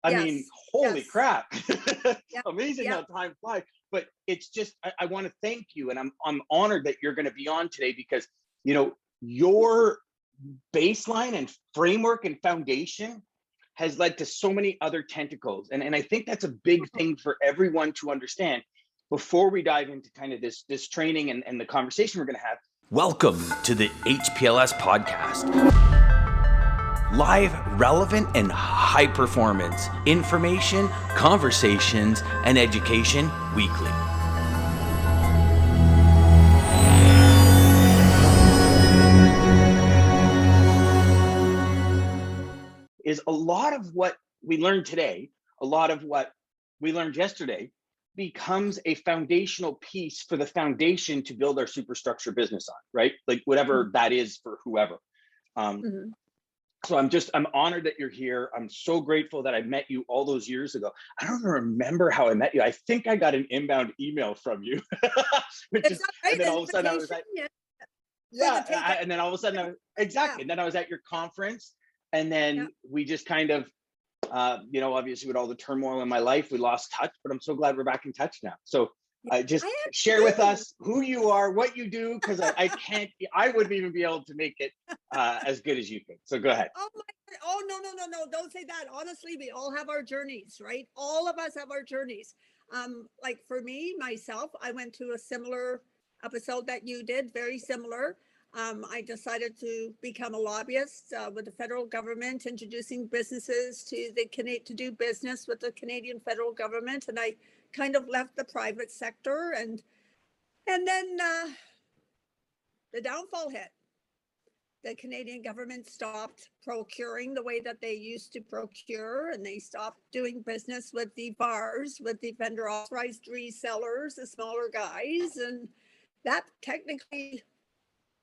I mean, Yes. holy Yes. crap. Yep. Amazing how Yep. time flies. But it's just, I want to thank you. And I'm honored that you're going to be on today because, you know, your baseline and framework and foundation has led to so many other tentacles. And I think that's a big thing for everyone to understand before we dive into kind of this training and the conversation we're going to have. Welcome to the HPLS podcast. Live, relevant, and high performance information, conversations, and education weekly. Is a lot of what we learned today, a lot of what we learned yesterday becomes a foundational piece for the foundation to build our superstructure business on, right? Like whatever that is for whoever. Mhm. So I'm honored that you're here. I'm so grateful that I met you all those years ago. I don't even remember how I met you. I think I got an inbound email from you, which It's is, not right. and then The all of a sudden I was invitation, like, yeah, for the yeah, and then all of a sudden, exactly. yeah, And then I was at your conference, and yeah. then we just kind of, you know, obviously with all the turmoil in my life, we lost touch. But I'm so glad we're back in touch now. So just I am share with too. us who you are, what you do, because I can't, I wouldn't even be able to make it as good as you could. So go ahead. Oh my, oh no, don't say that. Honestly, we all have our journeys, right? All of us have our journeys. Like for me, myself, I went to a similar episode that you did, very similar. I decided to become a lobbyist with the federal government, introducing businesses to the to do business with the Canadian federal government, and I kind of left the private sector, and then the downfall hit. The Canadian government stopped procuring the way that they used to procure, and they stopped doing business with the VARs, with the vendor authorized resellers, the smaller guys. And that technically,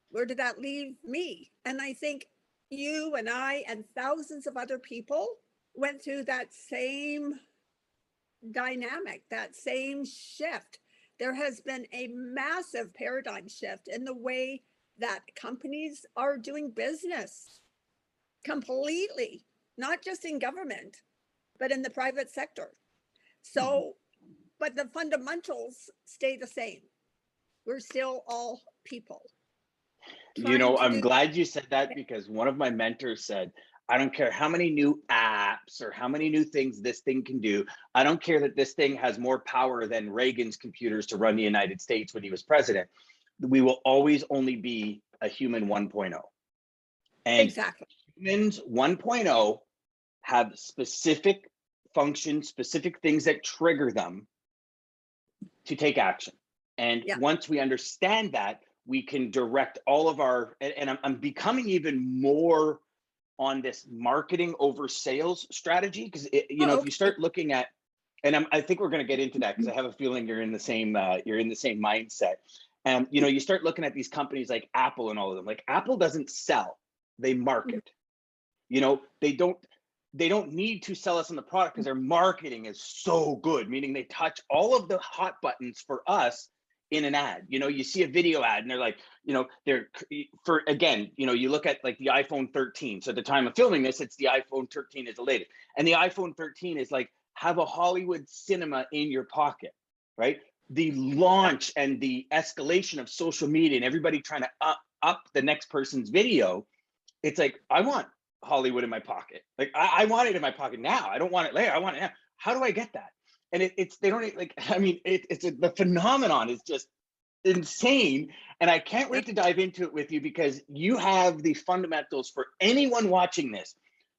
where did that leave me? And I think you and I and thousands of other people went through that same dynamic, that same shift. There has been a massive paradigm shift in the way that companies are doing business completely, not just in government, but in the private sector. So, but the fundamentals stay the same. We're still all people You trying know, to I'm do. glad you said that because one of my mentors said, I don't care how many new apps or how many new things this thing can do. I don't care that this thing has more power than Reagan's computers to run the United States when he was president. We will always only be a human 1.0. And Exactly. humans 1.0 have specific functions, specific things that trigger them to take action. And Yeah. once we understand that, we can direct all of our, and I'm becoming even more on this marketing over sales strategy because you know, Oh, if you okay. start looking at, and I think we're going to get into that because I have a feeling you're in the same mindset. And you know, you start looking at these companies like Apple and all of them. Like Apple doesn't sell, they market. You know, they don't need to sell us on the product because their marketing is so good, meaning they touch all of the hot buttons for us in an ad. You know, you see a video ad and they're like, you know, they're for, again, you know, you look at like the iPhone 13. So at the time of filming this, it's the iPhone 13 is the latest. And the iPhone 13 is like, have a Hollywood cinema in your pocket, right? The launch and the escalation of social media and everybody trying to up the next person's video. It's like, I want Hollywood in my pocket. Like I want it in my pocket now. I don't want it later. I want it now. How do I get that? And it's they don't like. I mean, the phenomenon is just insane, and I can't wait to dive into it with you because you have the fundamentals for anyone watching this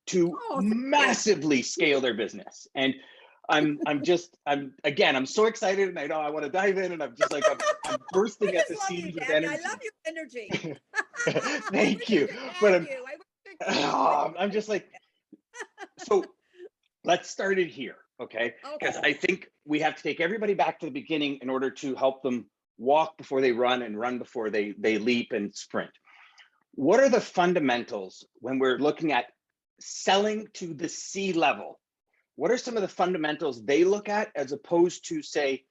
to Oh, thank you. massively scale their business. And I'm so excited, and I know I want to dive in, and I'm just like I'm I bursting at just the love you, seams with Danny. I love energy. your energy. I Thank wish I you, could but tag you. I wish I could tag you. I'm just like, so let's start it here, okay? Because Okay. I think we have to take everybody back to the beginning in order to help them walk before they run and run before they leap and sprint. What are the fundamentals when we're looking at selling to the C level? What are some of the fundamentals they look at as opposed to say,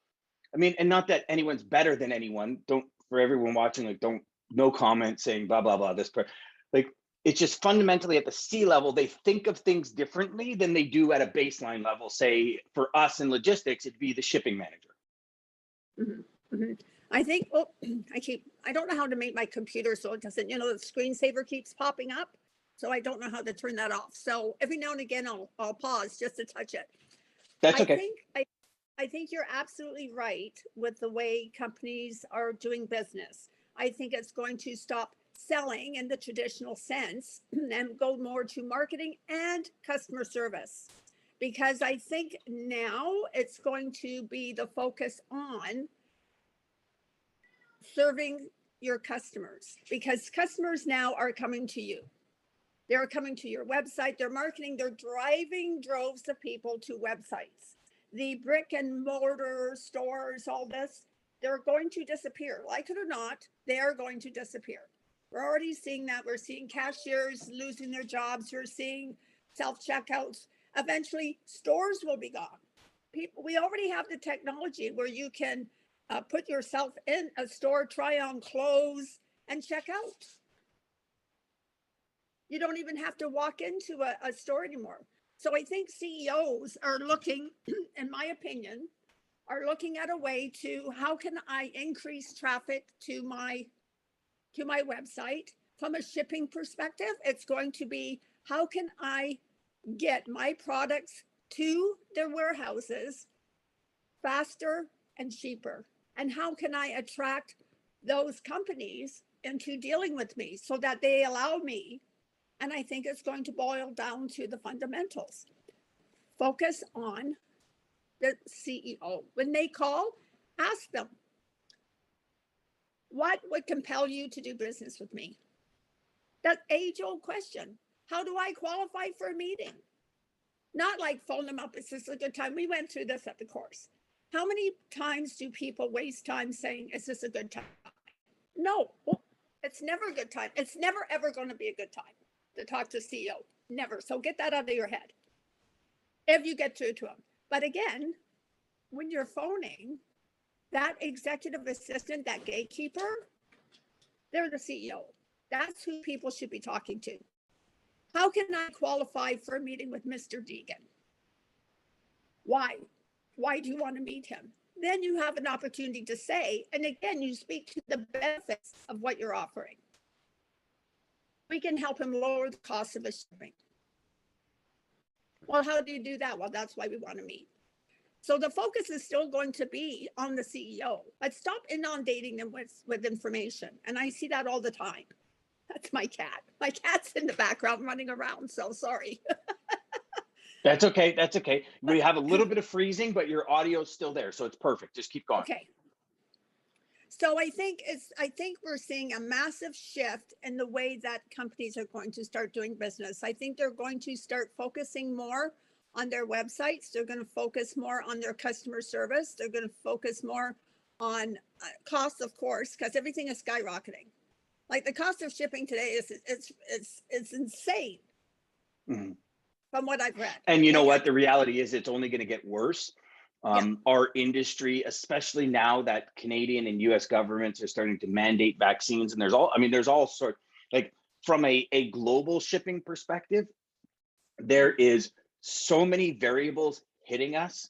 I mean, and not that anyone's better than anyone, don't, for everyone watching, like don't, no comment saying blah, blah, blah, this, like, It's just fundamentally at the C level, they think of things differently than they do at a baseline level. Say for us in logistics, it'd be the shipping manager. Mm-hmm. Mm-hmm. I think, oh, I don't know how to make my computer so it doesn't, you know, the screensaver keeps popping up. So I don't know how to turn that off. So every now and again, I'll pause just to touch it. That's okay. I think you're absolutely right with the way companies are doing business. I think it's going to stop selling in the traditional sense and go more to marketing and customer service. Because I think now it's going to be the focus on serving your customers, because customers now are coming to you. They're coming to your website, they're marketing, they're driving droves of people to websites. The brick and mortar stores, all this, they're going to disappear. Like it or not, they are going to disappear. We're already seeing that. We're seeing cashiers losing their jobs. We're seeing self-checkouts. Eventually, stores will be gone. We already have the technology where you can put yourself in a store, try on clothes, and check out. You don't even have to walk into a store anymore. So I think CEOs are looking, in my opinion, are looking at a way to how can I increase traffic to my website. From a shipping perspective, it's going to be how can I get my products to their warehouses faster and cheaper? And how can I attract those companies into dealing with me so that they allow me? And I think it's going to boil down to the fundamentals. Focus on the CEO. When they call, ask them, what would compel you to do business with me? That age-old question. How do I qualify for a meeting? Not like phone them up, is this a good time? We went through this at the course. How many times do people waste time saying, is this a good time? No, it's never a good time. It's never, ever going to be a good time to talk to CEO. Never. So get that out of your head if you get through to them. But again, when you're phoning, that executive assistant, that gatekeeper, they're the CEO. That's who people should be talking to. How can I qualify for a meeting with Mr. Deegan? Why? Why do you want to meet him? Then you have an opportunity to say, and again, you speak to the benefits of what you're offering. We can help him lower the cost of his shipping. Well, how do you do that? Well, that's why we want to meet. So the focus is still going to be on the CEO. Let's stop inundating them with information. And I see that all the time. That's my cat. My cat's in the background running around, so sorry. That's okay. That's okay. We have a little bit of freezing, but your audio is still there, so it's perfect. Just keep going. Okay. So I think we're seeing a massive shift in the way that companies are going to start doing business. I think they're going to start focusing more on their websites. They're going to focus more on their customer service. They're going to focus more on costs, of course, because everything is skyrocketing. Like the cost of shipping today is insane. Mm-hmm. From what I've read. And you know what? The reality is it's only going to get worse. Our industry, especially now that Canadian and US governments are starting to mandate vaccines, and there's all sorts, like from a global shipping perspective, there is so many variables hitting us.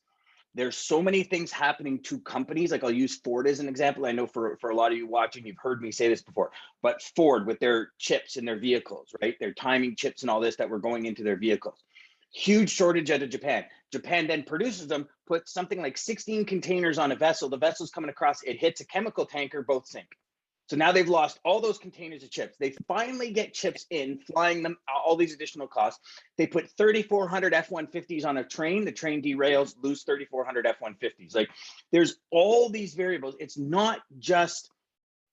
There's so many things happening to companies. Like I'll use Ford as an example. I know for a lot of you watching, you've heard me say this before, but Ford with their chips in their vehicles, right? Their timing chips and all this that were going into their vehicles. Huge shortage out of Japan. Japan then produces them, puts something like 16 containers on a vessel. The vessel's coming across, it hits a chemical tanker, both sink. So now they've lost all those containers of chips. They finally get chips in, flying them, all these additional costs. They put 3,400 F-150s on a train. The train derails, lose 3,400 F-150s. Like there's all these variables. It's not just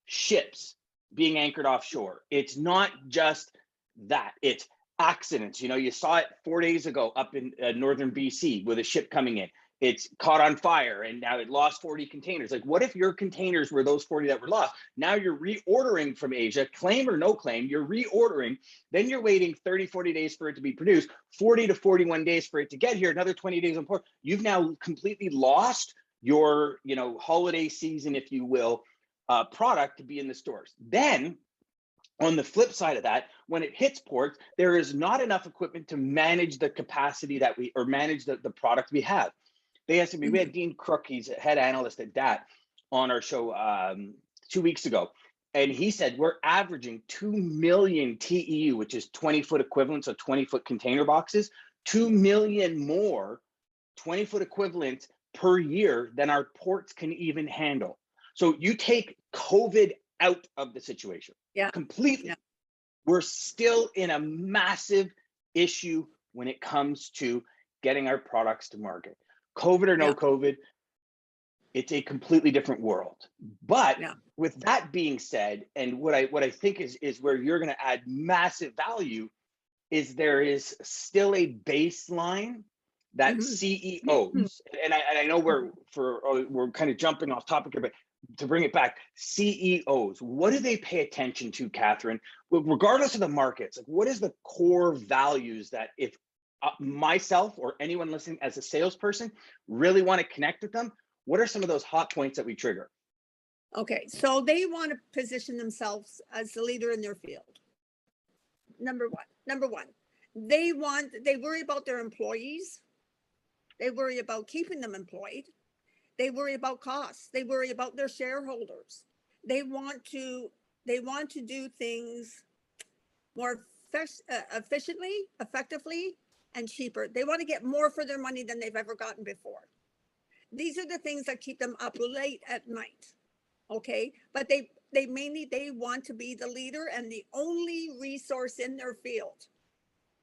ships being anchored offshore. It's not just that. It's accidents. You know, you saw it 4 days ago up in northern BC with a ship coming in. It's caught on fire and now it lost 40 containers. Like what if your containers were those 40 that were lost? Now you're reordering from Asia, claim or no claim, you're reordering. Then you're waiting 30, 40 days for it to be produced, 40 to 41 days for it to get here, another 20 days on port. You've now completely lost your, holiday season, if you will, product to be in the stores. Then On the flip side of that, when it hits ports, there is not enough equipment to manage the capacity that or manage the product we have. They asked me, we had Dean Crook, he's a head analyst at DAT, on our show 2 weeks ago. And he said, we're averaging 2 million TEU, which is 20-foot equivalents of 20-foot container boxes, 2 million more 20-foot equivalents per year than our ports can even handle. So you take COVID out of the situation completely. Yeah. We're still in a massive issue when it comes to getting our products to market. COVID or no COVID, it's a completely different world. But with that being said, and what I think is where you're going to add massive value is there is still a baseline that CEOs, and I know we're kind of jumping off topic here, but to bring it back, CEOs, what do they pay attention to, Catherine? Regardless of the markets, like what is the core values that if myself or anyone listening as a salesperson really want to connect with them, what are some of those hot points that we trigger? Okay, so they want to position themselves as the leader in their field. Number one, they worry about their employees. They worry about keeping them employed. They worry about costs. They worry about their shareholders. They want to do things more efficiently, effectively, and cheaper. They want to get more for their money than they've ever gotten before. These are the things that keep them up late at night. Okay, but they mainly want to be the leader and the only resource in their field.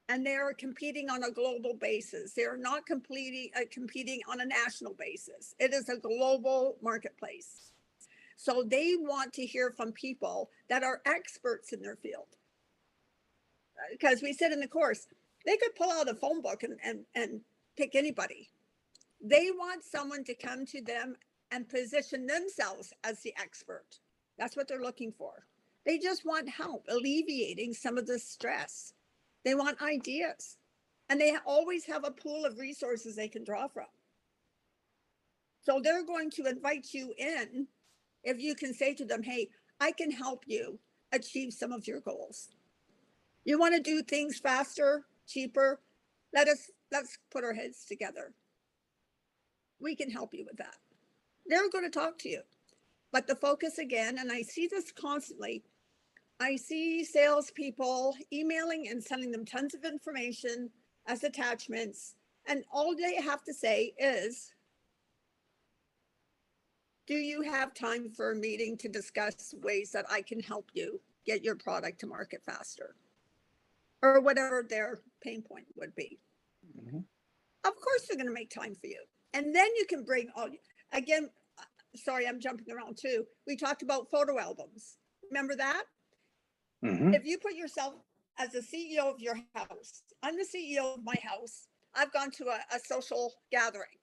And they're competing on a global basis. They're not competing on a national basis. It is a global marketplace. So they want to hear from people that are experts in their field. Because we said in the course, they could pull out a phone book and pick anybody. They want someone to come to them and position themselves as the expert. That's what they're looking for. They just want help alleviating some of the stress. They want ideas, and they always have a pool of resources they can draw from. So they're going to invite you in if you can say to them, hey, I can help you achieve some of your goals. You want to do things faster, cheaper? Let's put our heads together. We can help you with that. They're going to talk to you. But the focus again, and I see this constantly, I see salespeople emailing and sending them tons of information as attachments, and all they have to say is, do you have time for a meeting to discuss ways that I can help you get your product to market faster? Or whatever their pain point would be. Of course, they're going to make time for you. And then you can bring all, again, sorry, I'm jumping around too. We talked about photo albums. Remember that? If you put yourself as the CEO of your house, I'm the CEO of my house. I've gone to a social gathering.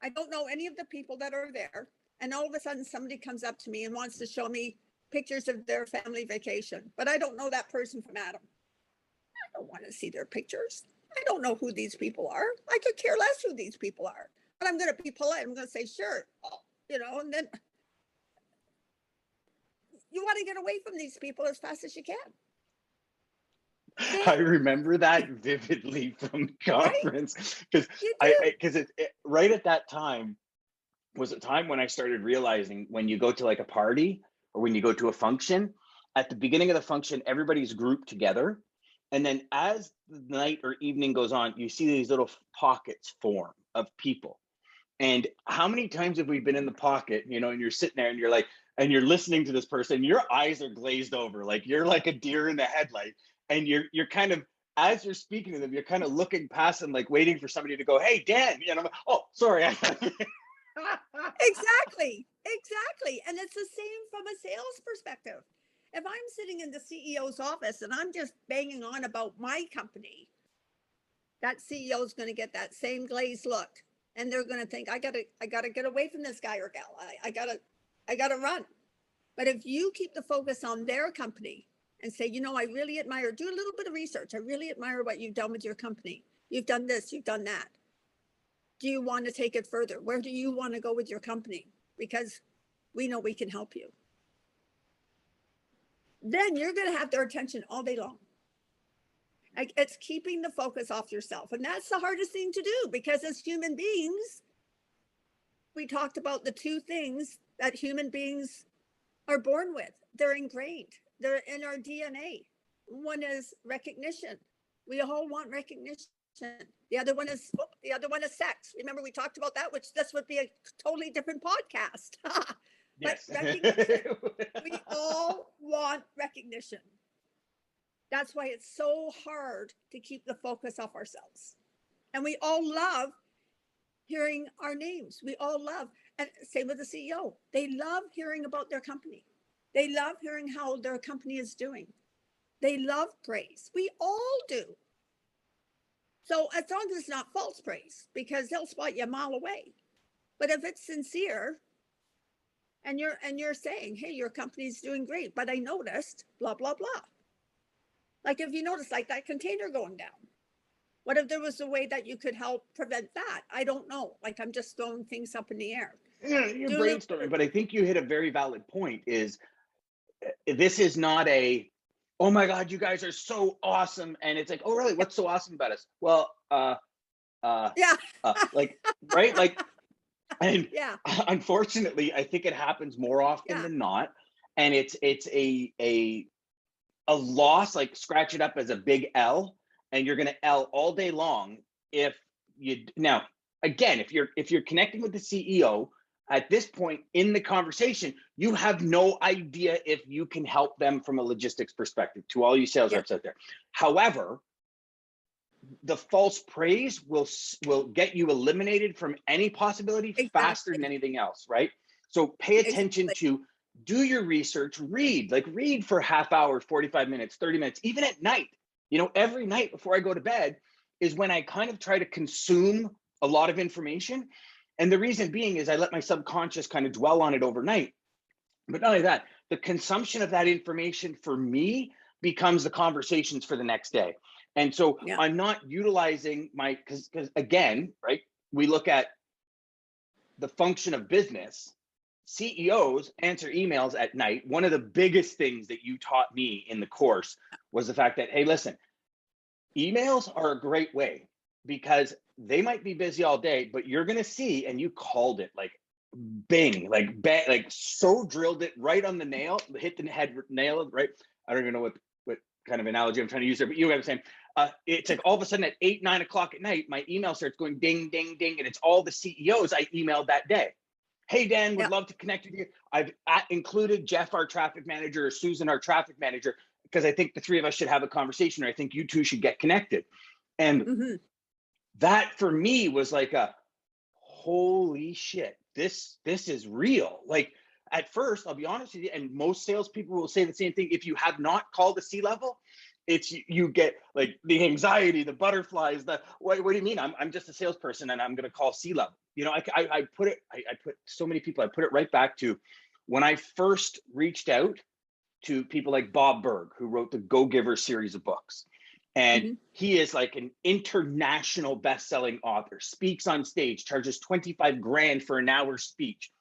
I don't know any of the people that are there. And all of a sudden somebody comes up to me and wants to show me pictures of their family vacation. But I don't know that person from Adam. I don't want to see their pictures. I don't know who these people are. I could care less who these people are. But I'm going to be polite. I'm going to say, sure, and then you want to get away from these people as fast as you can. I remember that vividly from conference because right at that time was a time when I started realizing when you go to like a party or when you go to a function, at the beginning of the function, everybody's grouped together. And then as the night or evening goes on, you see these little pockets form of people. And how many times have we been in the pocket, and you're sitting there and you're like, and you're listening to this person, your eyes are glazed over, like you're like a deer in the headlight. And you're kind of, as you're speaking to them, you're kind of looking past them, like waiting for somebody to go, hey, Dan, oh, sorry. Exactly. And it's the same from a sales perspective. If I'm sitting in the CEO's office and I'm just banging on about my company, that CEO is going to get that same glazed look. And they're going to think, I gotta get away from this guy or gal. I gotta run. But if you keep the focus on their company and say, I really admire, do a little bit of research. I really admire what you've done with your company. You've done this, you've done that. Do you want to take it further? Where do you want to go with your company? Because we know we can help you. then you're going to have their attention all day long. Like, it's keeping the focus off yourself. And that's the hardest thing to do, because as human beings, we talked about the two things that human beings are born with. They're ingrained. They're in our DNA. One is recognition. We all want recognition. The other one is sex. Remember, we talked about that, which this would be a totally different podcast. But Yes. recognition, we all want recognition. That's why it's so hard to keep the focus off ourselves. And we all love hearing our names. We all love, and same with the CEO. They love hearing about their company. They love hearing how their company is doing. They love praise. We all do. So as long as it's not false praise, because they'll spot you a mile away. But if it's sincere, and you're saying, hey, your company's doing great, but I noticed blah, blah, blah. Like, if you notice, like that container going down, what if there was a way that you could help prevent that? I don't know. Like, I'm just throwing things up in the air. Yeah, you're brainstorming, but I think you hit a very valid point. Is this is not a, oh my God, you guys are so awesome, and it's like, oh really? What's so awesome about us? Well, Yeah. like, right, like, and Yeah. unfortunately, I think it happens more often Yeah. than not, and it's a loss. Like, scratch it up as a big L, and you're going to L all day long. If you, now again, if you're connecting with the CEO at this point in the conversation, you have no idea if you can help them from a logistics perspective, to all you sales reps out there. However, the false praise will get you eliminated from any possibility faster than anything else, right? So pay attention to, do your research, read for half hour, 45 minutes, 30 minutes, even at night. You know, every night before I go to bed is when I kind of try to consume a lot of information. And the reason being is I let my subconscious kind of dwell on it overnight. But not only that, the consumption of that information for me becomes the conversations for the next day. And so I'm not utilizing my, because again, right, we look at the function of business. CEOs answer emails at night. One of the biggest things that you taught me in the course was the fact that, hey, listen, emails are a great way, because they might be busy all day, but you're going to see, and you called it like bing, like bang, like so drilled it right on the nail, hit the head nail, right? I don't even know what kind of analogy I'm trying to use there, but you know what I'm saying? It's like all of a sudden at 8, 9 o'clock at night, my email starts going ding, ding, ding, and it's all the CEOs I emailed that day. Hey, Dan, would love to connect with you. I've included Jeff, our traffic manager, or Susan, our traffic manager, because I think the three of us should have a conversation, or I think you two should get connected. And that for me was like a, holy shit, this is real. Like, at first, I'll be honest with you, and most salespeople will say the same thing. If you have not called a C-level, it's, you get like the anxiety, the butterflies, the what do you mean? I'm just a salesperson and I'm going to call C-level. You know, I put so many people, I put it right back to when I first reached out to people like Bob Berg, who wrote the Go Giver series of books. And he is like an international best-selling author, speaks on stage, charges 25 grand for an hour speech.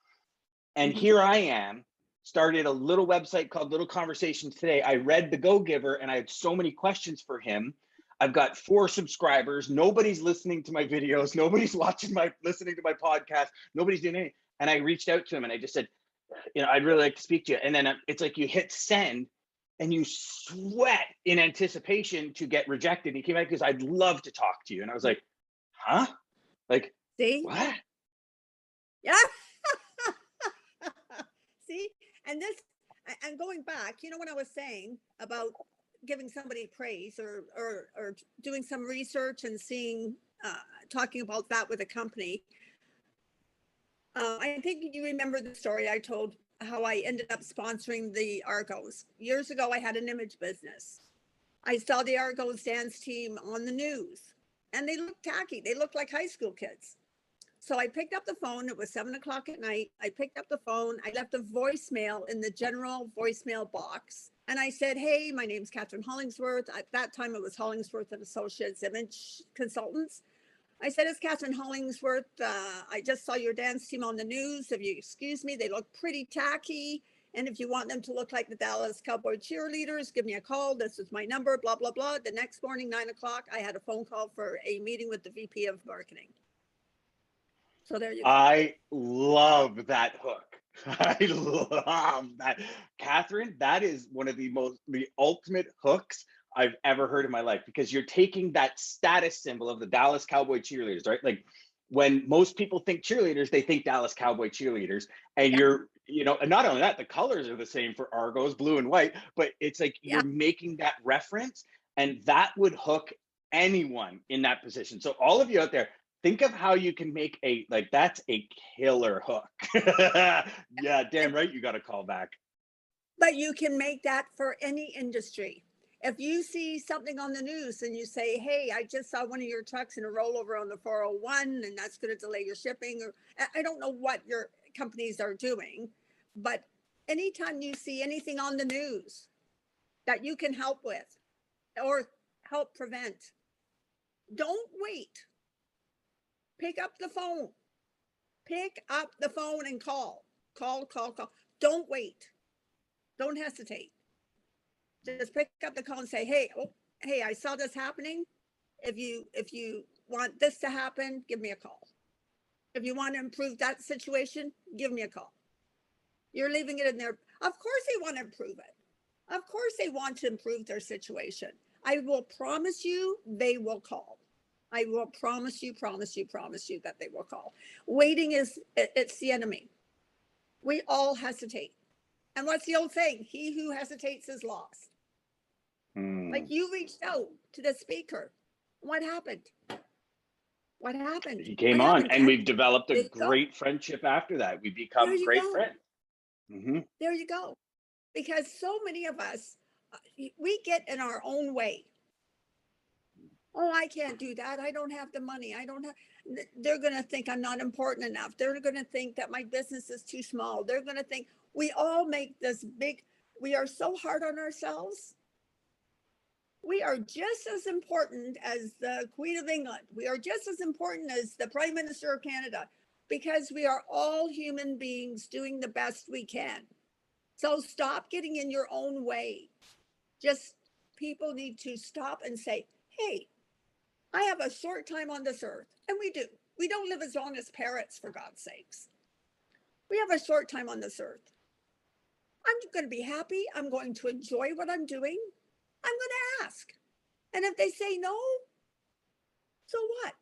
And here I am, started a little website called Little Conversations Today. I read the Go Giver and I had so many questions for him. I've got 4 subscribers. Nobody's listening to my videos. Nobody's listening to my podcast. Nobody's doing anything. And I reached out to him and I just said, you know, I'd really like to speak to you. And then it's like you hit send and you sweat in anticipation to get rejected. And he came back because I'd love to talk to you. And I was like, huh? Like, see? What? Yeah. See? And this, and going back, you know, when I was saying about giving somebody praise or doing some research and seeing, talking about that with a company, I think you remember the story I told, how I ended up sponsoring the Argos. Years ago, I had an image business. I saw the Argos dance team on the news and they looked tacky. They looked like high school kids. So I picked up the phone. It was 7 o'clock at night. I picked up the phone. I left a voicemail in the general voicemail box. And I said, hey, my name's Catherine Hollingsworth. At that time, it was Hollingsworth and Associates Image Consultants. I said, it's Catherine Hollingsworth. I just saw your dance team on the news. If you excuse me, they look pretty tacky. And if you want them to look like the Dallas Cowboy cheerleaders, give me a call. This is my number, blah, blah, blah. The next morning, 9 o'clock, I had a phone call for a meeting with the VP of marketing. So there you go. I love that hook. I love that. Catherine, that is one of the ultimate hooks I've ever heard in my life, because you're taking that status symbol of the Dallas Cowboy cheerleaders, right? Like, when most people think cheerleaders, they think Dallas Cowboy cheerleaders. And you're, and not only that, the colors are the same for Argos, blue and white, but it's like you're making that reference, and that would hook anyone in that position. So all of you out there, think of how you can make that's a killer hook. Yeah, damn right, you got to call back. But you can make that for any industry. If you see something on the news and you say, hey, I just saw one of your trucks in a rollover on the 401 and that's going to delay your shipping, or I don't know what your companies are doing, but anytime you see anything on the news that you can help with or help prevent, don't wait. Pick up the phone. Pick up the phone and call. Call. Don't wait. Don't hesitate. Just pick up the call and say, hey, I saw this happening. If you want this to happen, give me a call. If you want to improve that situation, give me a call. You're leaving it in there. Of course they want to improve it. Of course they want to improve their situation. I will promise you they will call. I will promise you that they will call. Waiting it's the enemy. We all hesitate. And what's the old saying? He who hesitates is lost. Like, you reached out to the speaker. What happened? He came on, and we've developed a great friendship after that. We become great friends. Mm-hmm. There you go. Because so many of us, we get in our own way. Oh, I can't do that. I don't have the money. They're going to think I'm not important enough. They're going to think that my business is too small. They're going to think we all make this we are so hard on ourselves. We are just as important as the Queen of England. We are just as important as the Prime Minister of Canada, because we are all human beings doing the best we can. So stop getting in your own way. People need to stop and say, hey, I have a short time on this earth. And we do. We don't live as long as parrots, for God's sakes. We have a short time on this earth. I'm going to be happy. I'm going to enjoy what I'm doing. I'm going to ask. And if they say no, so what?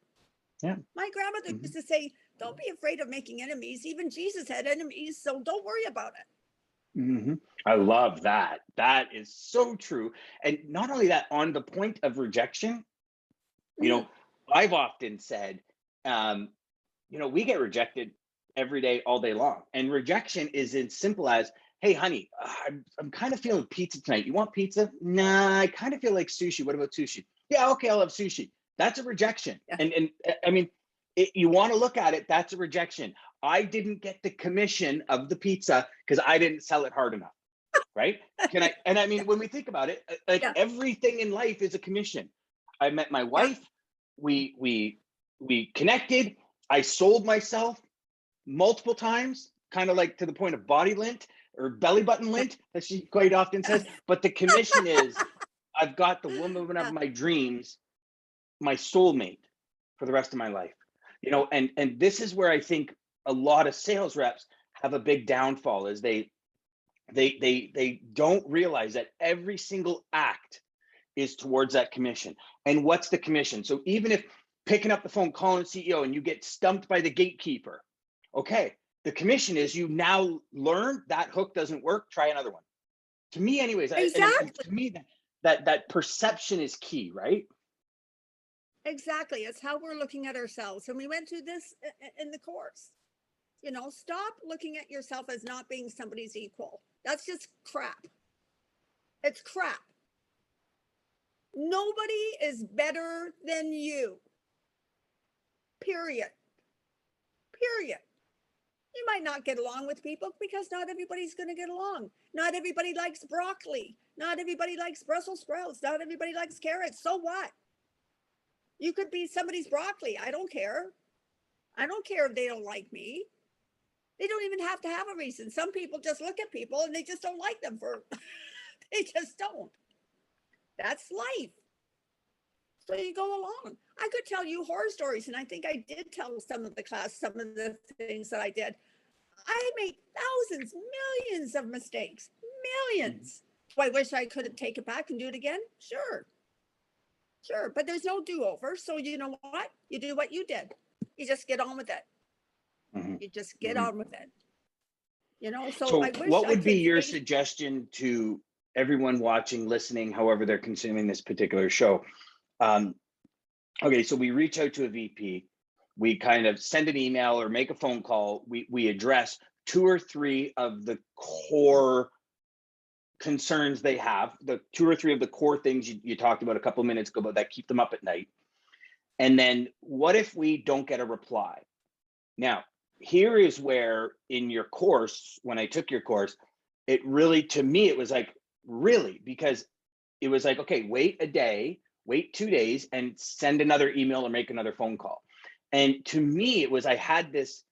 Yeah. My grandmother used to say, don't be afraid of making enemies. Even Jesus had enemies, so don't worry about it. Mm-hmm. I love that. That is so true. And not only that, on the point of rejection, I've often said, we get rejected every day, all day long. And rejection is as simple as, hey, honey, I'm kind of feeling pizza tonight. You want pizza? Nah, I kind of feel like sushi. What about sushi? Yeah, okay, I'll have sushi. That's a rejection. Yeah. And I mean, you want to look at it, that's a rejection. I didn't get the commission of the pizza because I didn't sell it hard enough, right? And I mean, when we think about it, everything in life is a commission. I met my wife. We connected. I sold myself multiple times, kind of like to the point of body lint or belly button lint, as she quite often says. But the commission is, I've got the woman of my dreams, my soulmate for the rest of my life. And this is where I think a lot of sales reps have a big downfall, is they don't realize that every single act is towards that commission. And what's the commission? So even if picking up the phone, calling the CEO, and you get stumped by the gatekeeper, okay, the commission is you now learn that hook doesn't work, try another one. To me anyways, and to me that perception is key, right? Exactly. It's how we're looking at ourselves. And we went through this in the course. Stop looking at yourself as not being somebody's equal. That's just crap. It's crap. Nobody is better than you. Period. You might not get along with people because not everybody's going to get along. Not everybody likes broccoli. Not everybody likes Brussels sprouts. Not everybody likes carrots. So what? You could be somebody's broccoli. I don't care. I don't care if they don't like me. They don't even have to have a reason. Some people just look at people and they just don't like them for, they just don't. That's life. So you go along. I could tell you horror stories, and I think I did tell some of the class some of the things that I did. I made thousands, millions of mistakes, millions. Do I wish I could take it back and do it again? Sure. Sure. But there's no do-over. So you know what? You do what you did. You just get on with it. You just get on with it. You know, so I wish what would be your say, suggestion to everyone watching, listening, however they're consuming this particular show? Okay, so we reach out to a VP, we kind of send an email or make a phone call, we address 2 or 3 of the core concerns they have, the 2 or 3 of the core things you talked about a couple of minutes ago about that keep them up at night. And then what if we don't get a reply? Now, here is where in your course, when I took your course, it really, to me, it was like, really, because it was like, okay, wait a day, wait 2 days and send another email or make another phone call. And to me, it was, I had this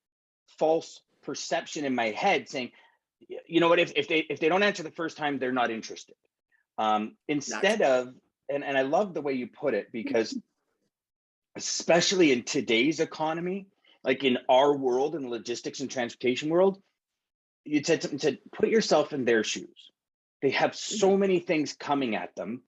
false perception in my head saying, you know what, if they don't answer the first time, they're not interested. Instead of, and I love the way you put it, because especially in today's economy, like in our world, in the logistics and transportation world, you said something, said, put yourself in their shoes. They have so many things coming at them.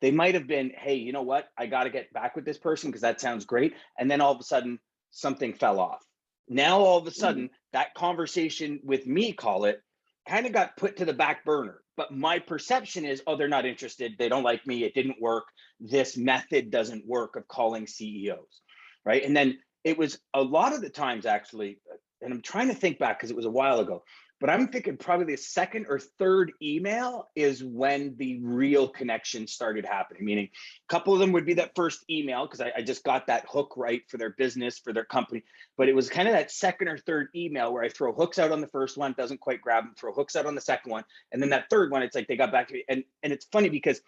They might have been, hey, you know what? I got to get back with this person because that sounds great. And then all of a sudden, something fell off. Now, all of a sudden, that conversation with me, call it, kind of got put to the back burner. But my perception is, oh, they're not interested. They don't like me. It didn't work. This method doesn't work of calling CEOs, right? And then it was a lot of the times, actually, and I'm trying to think back because it was a while ago, but I'm thinking probably the second or third email is when the real connection started happening. Meaning a couple of them would be that first email because I just got that hook right for their business, for their company. But it was kind of that second or third email where I throw hooks out on the first one, doesn't quite grab them, throw hooks out on the second one. And then that third one, it's like they got back to me. And it's funny because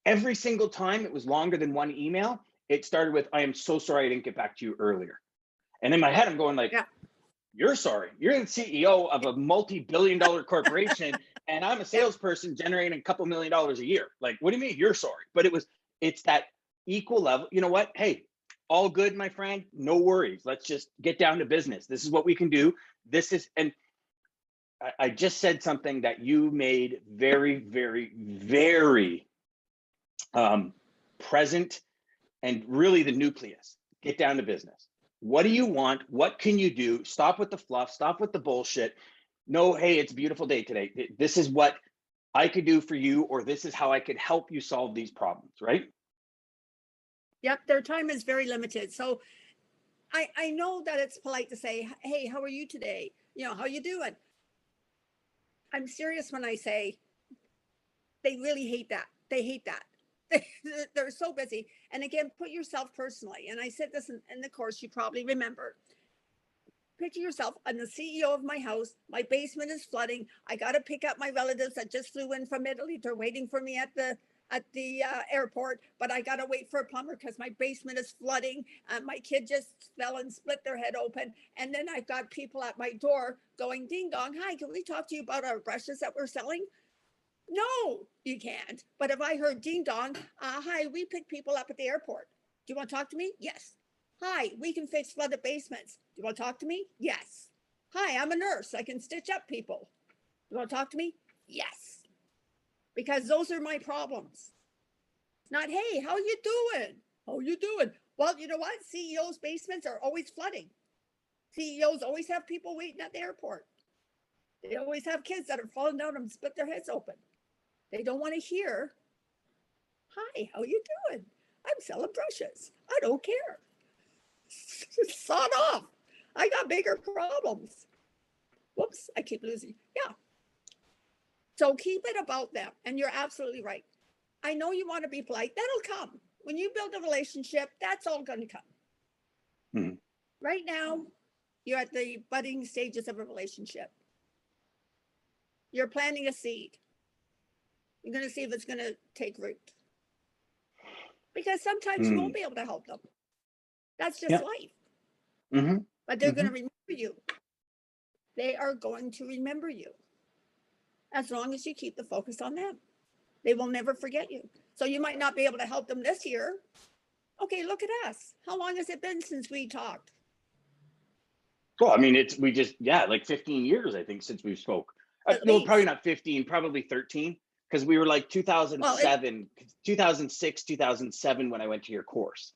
every single time it was longer than one email, it started with, I am so sorry I didn't get back to you earlier. And in my head, I'm going like, you're sorry. You're the CEO of a multi-billion-dollar corporation, and I'm a salesperson generating a couple $1 million a year. Like, what do you mean you're sorry? But it's that equal level. You know what? Hey, all good, my friend. No worries. Let's just get down to business. This is what we can do. This is, and I just said something that you made very, very, very present and really the nucleus. Get down to business. What do you want? What can you do? Stop with the fluff, stop with the bullshit. No, hey, it's a beautiful day today. This is what I could do for you, or this is how I could help you solve these problems, right? Yep, their time is very limited. So I know that it's polite to say, hey, how are you today? You know, how you doing? I'm serious when I say they really hate that. They hate that. They're so busy. And again, put yourself personally. And I said this in the course, you probably remember. Picture yourself, I'm the CEO of my house. My basement is flooding. I got to pick up my relatives that just flew in from Italy. They're waiting for me at the airport, but I got to wait for a plumber because my basement is flooding. My kid just fell and split their head open. And then I've got people at my door going, ding dong, hi, can we talk to you about our brushes that we're selling? No, you can't. But if I heard ding dong, hi, we pick people up at the airport. Do you want to talk to me? Yes. Hi, we can fix flooded basements. Do you want to talk to me? Yes. Hi, I'm a nurse. I can stitch up people. Do you want to talk to me? Yes. Because those are my problems. Not, hey, how you doing? How you doing? Well, you know what? CEOs' basements are always flooding. CEOs always have people waiting at the airport. They always have kids that are falling down and split their heads open. They don't want to hear, hi, how you doing? I'm selling brushes. I don't care. Sod off. I got bigger problems. Whoops, I keep losing. Yeah. So keep it about them. And you're absolutely right. I know you want to be polite. That'll come. When you build a relationship, that's all going to come. Mm-hmm. Right now, you're at the budding stages of a relationship. You're planting a seed. You're going to see if it's going to take root. Because sometimes you won't be able to help them. That's just life. Mm-hmm. But they're going to remember you. they are going to remember you as long as you keep the focus on them. They will never forget you. So you might not be able to help them this year. Okay, look at us. How long has it been since we talked? Well, I mean, like 15 years, I think, since we've spoke. At Well, least. probably not 15, probably 13, because we were like 2007, 2006, 2007 when I went to your course.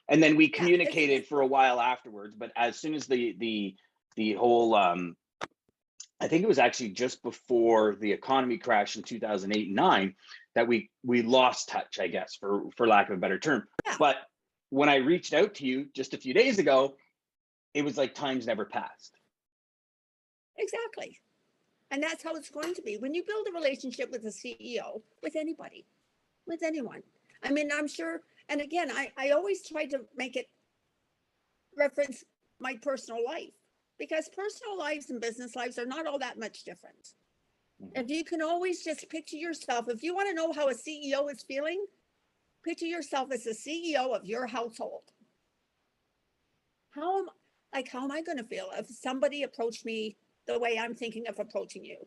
And then we communicated for a while afterwards. But as soon as the whole, I think it was actually just before the economy crashed in 2008 and 9 that we lost touch, I guess, for lack of a better term. Yeah. But when I reached out to you just a few days ago, it was like time's never passed. Exactly. And that's how it's going to be. When you build a relationship with a CEO, with anybody, with anyone. I mean, I'm sure, and again, I always try to make it reference my personal life, because personal lives and business lives are not all that much different. If you can always just picture yourself, if you want to know how a CEO is feeling, picture yourself as the CEO of your household. How am I going to feel if somebody approached me the way I'm thinking of approaching you?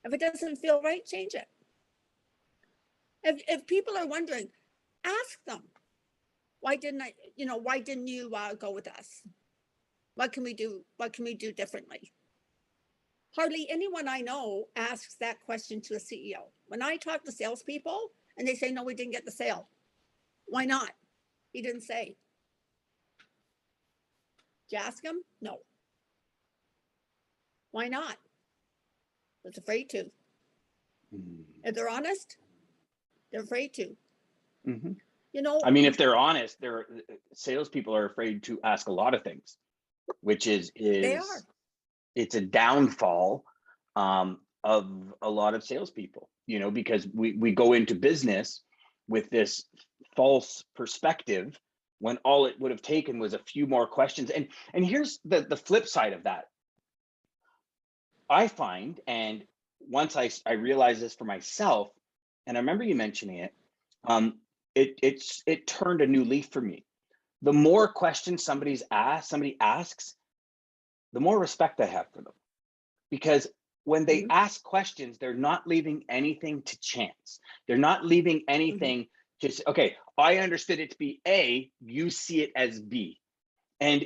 If it doesn't feel right, change it. If people are wondering, ask them, why didn't you go with us? What can we do? What can we do differently? Hardly anyone I know asks that question to a CEO. When I talk to salespeople and they say, no, we didn't get the sale. Why not? He didn't say. Did you ask him? No. Why not? Was afraid to. If they're honest, they're afraid to. Mm-hmm. You know, I mean, if they're honest, salespeople are afraid to ask a lot of things, which is they are. It's a downfall of a lot of salespeople, because we go into business with this false perspective when all it would have taken was a few more questions. And here's the flip side of that. I find, and once I realized this for myself, and I remember you mentioning it, it turned a new leaf for me. The more questions somebody asks, the more respect I have for them. Because when they ask questions, they're not leaving anything to chance. They're not leaving anything just, okay, I understood it to be A, you see it as B. And,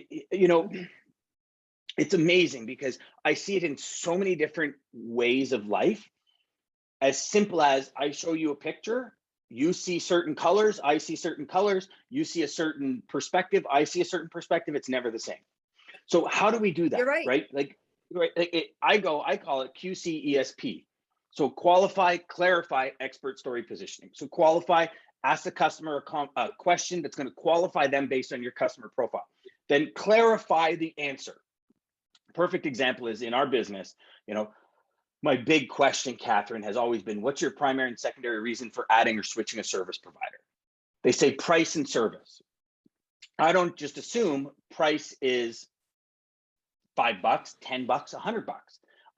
it's amazing because I see it in so many different ways of life. As simple as I show you a picture, you see certain colors, I see certain colors, you see a certain perspective, I see a certain perspective. It's never the same. So how do we do that? You're right. I call it QCESP. So qualify, clarify, expert story positioning. So qualify, ask the customer a question that's going to qualify them based on your customer profile. Then clarify the answer. Perfect example is in our business, my big question, Catherine, has always been, what's your primary and secondary reason for adding or switching a service provider? They say price and service. I don't just assume price is $5, $10, $100.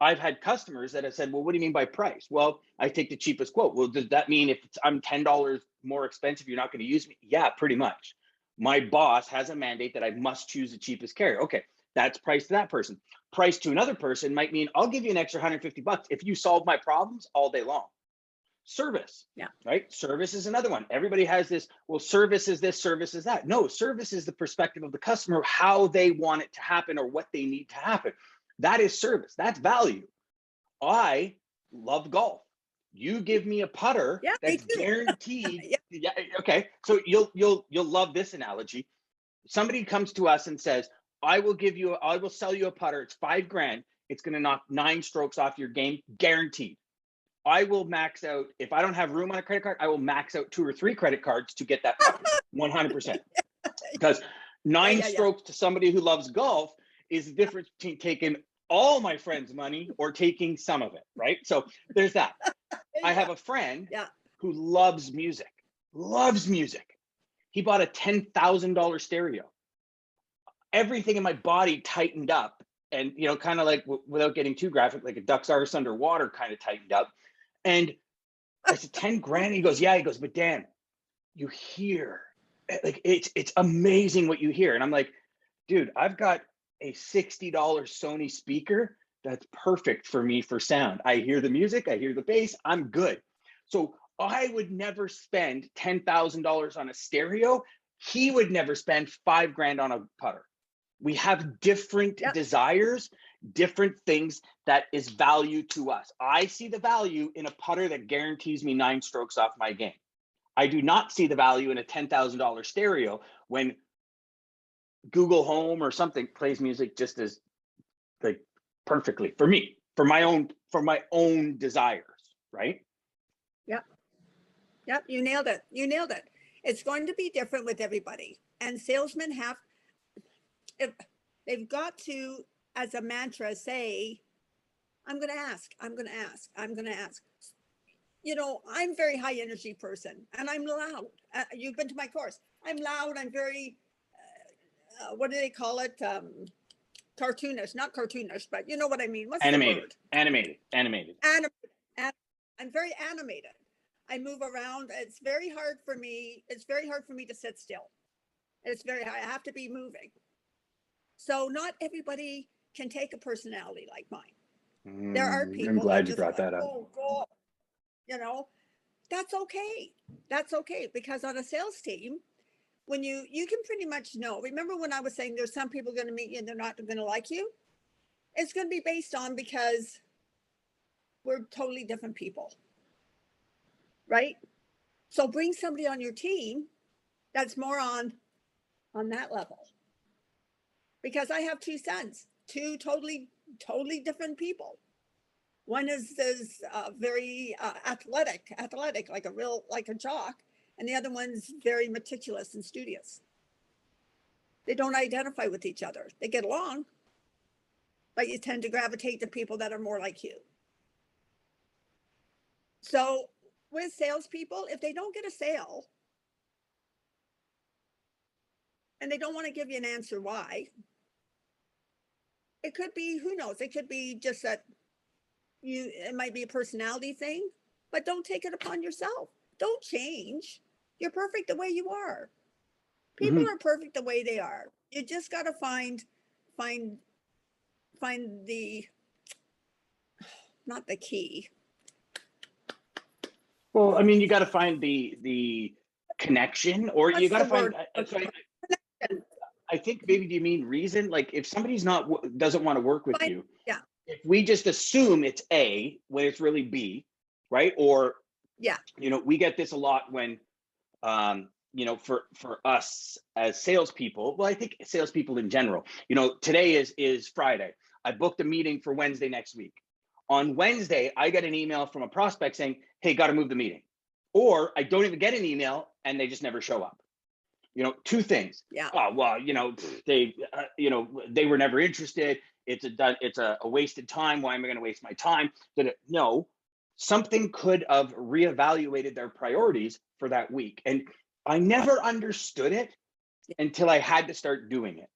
I've had customers that have said, well, what do you mean by price? Well, I take the cheapest quote. Well, does that mean if I'm $10 more expensive, you're not going to use me? Yeah, pretty much. My boss has a mandate that I must choose the cheapest carrier. Okay, that's price to that person. Price to another person might mean I'll give you an extra $150 if you solve my problems all day long. Service, right? Service is another one. Everybody has this, well, service is this, service is that. No, service is the perspective of the customer, how they want it to happen or what they need to happen. That is service. That's value. I love golf. You give me a putter that's guaranteed. Okay. So you'll love this analogy. Somebody comes to us and says, I will sell you a putter. It's $5,000. It's going to knock 9 strokes off your game, guaranteed. I will max out, if I don't have room on a credit card, I will max out 2 or 3 credit cards to get that putter, 100%. Because 9 strokes to somebody who loves golf is the difference between taking all my friends' money or taking some of it, right? So there's that. I have a friend who loves music. He bought a $10,000 stereo. Everything in my body tightened up, and kind of like, without getting too graphic, like a duck's arse underwater kind of tightened up. And I said, 10 grand? He goes, yeah. He goes, but Dan, you hear, like, it's amazing what you hear. And I'm like, dude, I've got a $60 Sony speaker that's perfect for me for sound. I hear the music, I hear the bass, I'm good. So I would never spend $10,000 on a stereo. He would never spend $5,000 on a putter. We have different desires, different things that is value to us. I see the value in a putter that guarantees me 9 strokes off my game. I do not see the value in a $10,000 stereo when Google Home or something plays music just as like perfectly for me, for my own desires, right? Yep, you nailed it. You nailed it. It's going to be different with everybody. And salesmen have, if they've got to, as a mantra, say, I'm going to ask, I'm going to ask, I'm going to ask. You know, I'm a very high energy person and I'm loud. You've been to my course. I'm loud. I'm very, what do they call it? Cartoonish, not cartoonish, but you know what I mean. What's the word? Animated. I'm very animated. I move around. It's very hard for me. It's very hard for me to sit still. It's very hard. I have to be moving. So not everybody can take a personality like mine. There are people. I'm glad you brought that up. Go. You know, that's okay. That's okay, because on a sales team, when you can pretty much know. Remember when I was saying there's some people going to meet you and they're not going to like you? It's going to be based on, because we're totally different people. Right? So bring somebody on your team that's more on that level. Because I have 2 sons, 2 totally different people. One is very athletic, like a jock, and the other one's very meticulous and studious. They don't identify with each other. They get along, but you tend to gravitate to people that are more like you. So with salespeople, if they don't get a sale and they don't want to give you an answer why, it could be, who knows, it could be just that it might be a personality thing, but don't take it upon yourself. Don't change. You're perfect the way you are. People are perfect the way they are. You just got to find the, not the key. Well, I mean, you got to find the connection, or you got to find. I think maybe, do you mean reason? Like if somebody's doesn't want to work with you, if we just assume it's A when it's really B, right? Or you know, we get this a lot when, you know, for us as salespeople. Well, I think salespeople in general. You know, today is Friday. I booked a meeting for Wednesday next week. On Wednesday, I get an email from a prospect saying, hey, got to move the meeting. Or I don't even get an email and they just never show up. You know, 2 things. Oh, well, you know, they were never interested. It's a wasted time. Why am I going to waste my time? No, something could have reevaluated their priorities for that week. And I never understood it until I had to start doing it.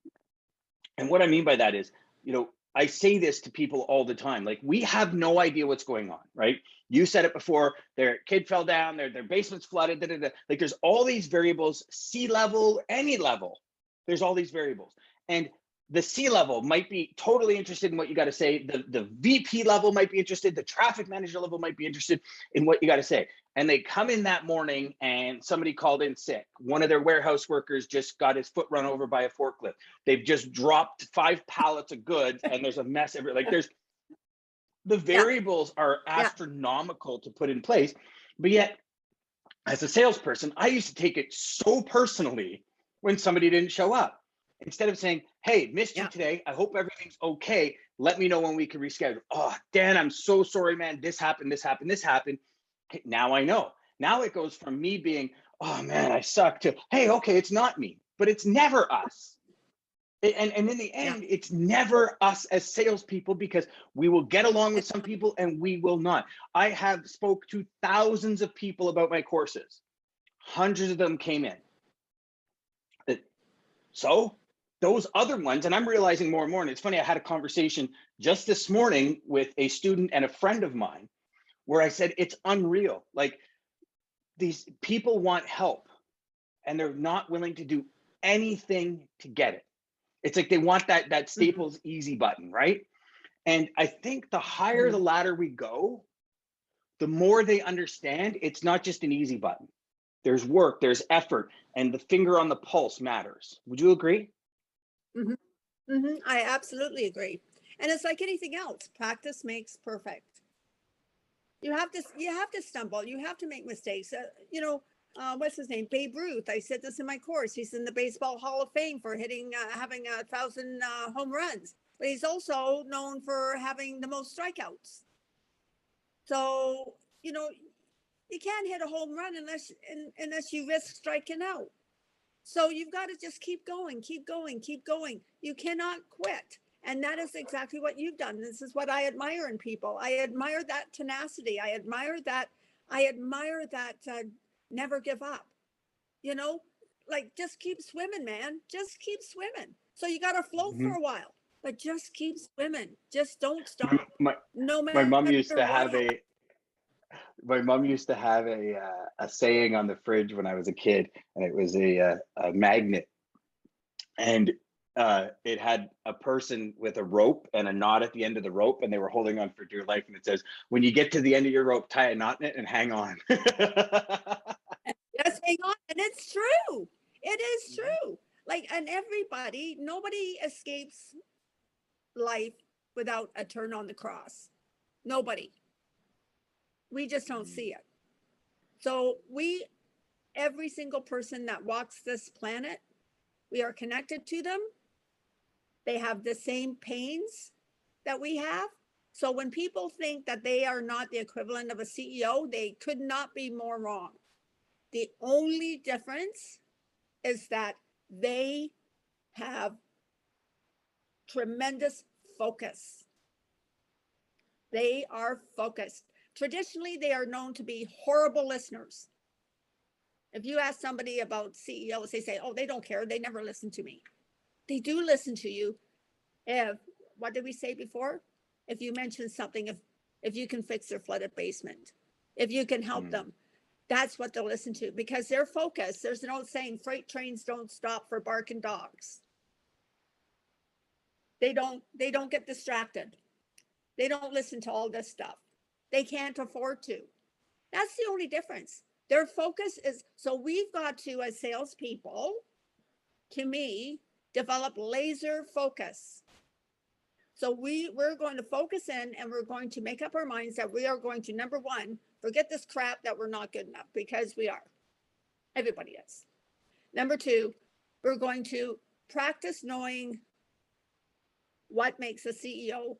And what I mean by that is, you know, I say this to people all the time. Like, we have no idea what's going on, right? You said it before, their kid fell down, their basement's flooded, like there's all these variables, C-level, any level, there's all these variables. And the C-level might be totally interested in what you got to say. The VP level might be interested. The traffic manager level might be interested in what you got to say. And they come in that morning and somebody called in sick. One of their warehouse workers just got his foot run over by a forklift. They've just dropped 5 pallets of goods and there's a mess. Like the variables are astronomical to put in place. But yet, as a salesperson, I used to take it so personally when somebody didn't show up. Instead of saying, hey, missed you today. I hope everything's okay. Let me know when we can reschedule. Oh, Dan, I'm so sorry, man. This happened. Okay, now I know. Now it goes from me being, oh man, I suck, to, hey, okay, it's not me, but it's never us. And in the end, it's never us as salespeople, because we will get along with some people and we will not. I have spoke to thousands of people about my courses. Hundreds of them came in. So those other ones, and I'm realizing more and more, and it's funny, I had a conversation just this morning with a student and a friend of mine where I said, it's unreal. Like, these people want help and they're not willing to do anything to get it. It's like they want that Staples easy button, right? And I think the higher the ladder we go, the more they understand it's not just an easy button. There's work, there's effort, and the finger on the pulse matters. Would you agree? Hmm. Hmm. I absolutely agree. And it's like anything else, practice makes perfect. You have to stumble. You have to make mistakes. What's his name? Babe Ruth. I said this in my course. He's in the Baseball Hall of Fame for having 1,000 home runs, but he's also known for having the most strikeouts. So, you can't hit a home run unless you risk striking out. So you've got to just keep going, keep going, keep going. You cannot quit. And that is exactly what you've done. This is what I admire in people. I admire that tenacity. I admire that never give up. Like just keep swimming, man. Just keep swimming. So you got to float for a while, but just keep swimming. Just don't stop. My, No my matter mom used to what have happens. a saying on the fridge when I was a kid, and it was a magnet, and it had a person with a rope and a knot at the end of the rope, and they were holding on for dear life. And it says, "When you get to the end of your rope, tie a knot in it and hang on." Just hang on. And it's true. It is true. Like, and nobody escapes life without a turn on the cross. Nobody. We just don't see it. So every single person that walks this planet, we are connected to them. They have the same pains that we have. So when people think that they are not the equivalent of a CEO, they could not be more wrong. The only difference is that they have tremendous focus. They are focused. Traditionally, they are known to be horrible listeners. If you ask somebody about CEOs, they say, "Oh, they don't care. They never listen to me." They do listen to you. What did we say before? If you mention something, if you can fix their flooded basement, if you can help them, that's what they'll listen to, because they're focused. There's an old saying, freight trains don't stop for barking dogs. They don't get distracted. They don't listen to all this stuff. They can't afford to. That's the only difference. Their focus is, so we've got to, as salespeople, to me, develop laser focus. So we're going to focus in, and we're going to make up our minds that we are going to, number one, forget this crap that we're not good enough, because we are. Everybody is. Number two, we're going to practice knowing what makes a CEO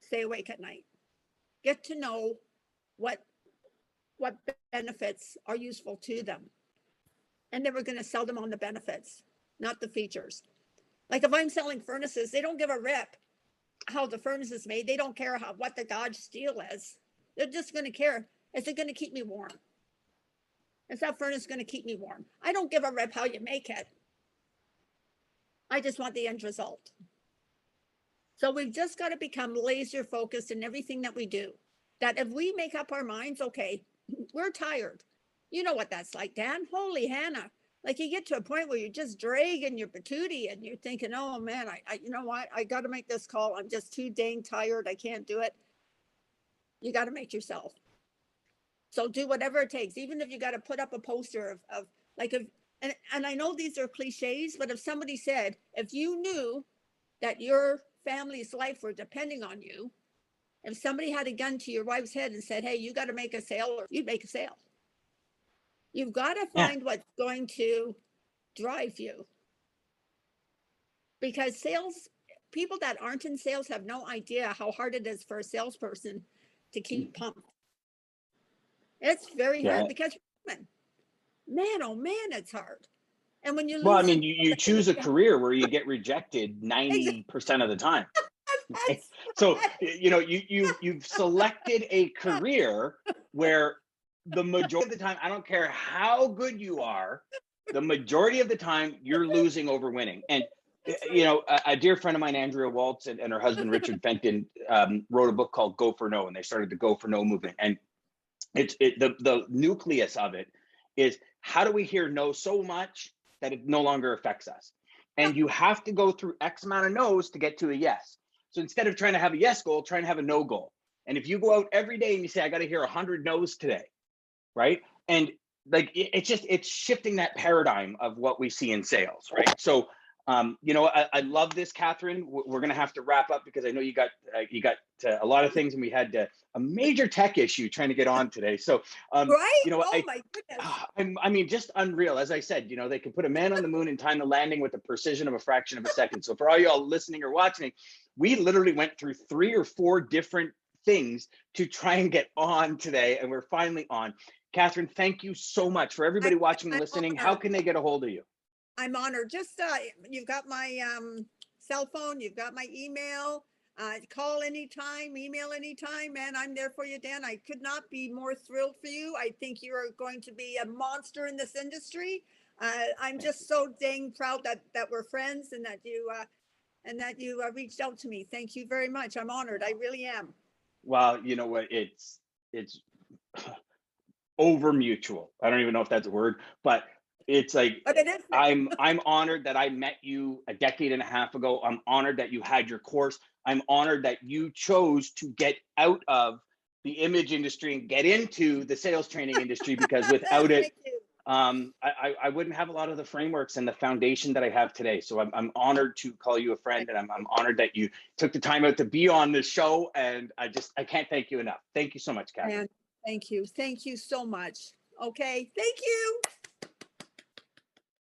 stay awake at night. Get to know what benefits are useful to them. And then we're going to sell them on the benefits, not the features. Like if I'm selling furnaces, they don't give a rip how the furnace is made. They don't care what the Dodge steel is. They're just going to care, is it going to keep me warm? Is that furnace going to keep me warm? I don't give a rip how you make it. I just want the end result. So we've just got to become laser focused in everything that we do. That if we make up our minds, okay, we're tired. You know what that's like, Dan. Holy Hannah. Like you get to a point where you're just dragging your patootie and you're thinking, oh man, I you know what? I got to make this call. I'm just too dang tired. I can't do it. You got to make yourself. So do whatever it takes. Even if you got to put up a poster of like, and I know these are cliches, but if somebody said, if you knew that your family's life were depending on you, if somebody had a gun to your wife's head and said, hey, you got to make a sale, or you'd make a sale. You've got to find what's going to drive you. Because people that aren't in sales have no idea how hard it is for a salesperson to keep pumped. It's very hard because man, oh man, it's hard. And when you lose, well, I mean, you choose a career where you get rejected 90% of the time. So, you know, you've selected a career where the majority of the time, I don't care how good you are, the majority of the time you're losing over winning. And, you know, a dear friend of mine, Andrea Waltz, and her husband, Richard Fenton, wrote a book called Go for No, and they started the Go for No movement. And the nucleus of it is, how do we hear no so much that it no longer affects us? And you have to go through X amount of no's to get to a yes. So instead of trying to have a yes goal, trying to have a no goal. And if you go out every day and you say, I got to hear 100 no's today, right? And like, it's shifting that paradigm of what we see in sales, right? So, I love this, Catherine. We're going to have to wrap up because I know you got a lot of things, and we had a major tech issue trying to get on today. So, Right? Oh my goodness. I mean, just unreal. As I said, they can put a man on the moon and time the landing with the precision of a fraction of a second. So for all y'all listening or watching, we literally went through 3 or 4 different things to try and get on today, and we're finally on. Catherine, thank you so much. For everybody watching and listening, how can they get a hold of you? I'm honored. Just you've got my cell phone, you've got my email. Call anytime, email anytime, man. I'm there for you, Dan. I could not be more thrilled for you. I think you are going to be a monster in this industry. I'm just so dang proud that we're friends and that you reached out to me. Thank you very much. I'm honored. I really am. Well, you know what? It's over mutual. I don't even know if that's a word, but it's like, but it is. I'm honored that I met you a decade and a half ago. I'm honored that you had your course. I'm honored that you chose to get out of the image industry and get into the sales training industry, because without it, I wouldn't have a lot of the frameworks and the foundation that I have today. So I'm honored to call you a friend, and I'm honored that you took the time out to be on this show. And I can't thank you enough. Thank you so much, Catherine. Man, thank you. Thank you so much. Okay. Thank you.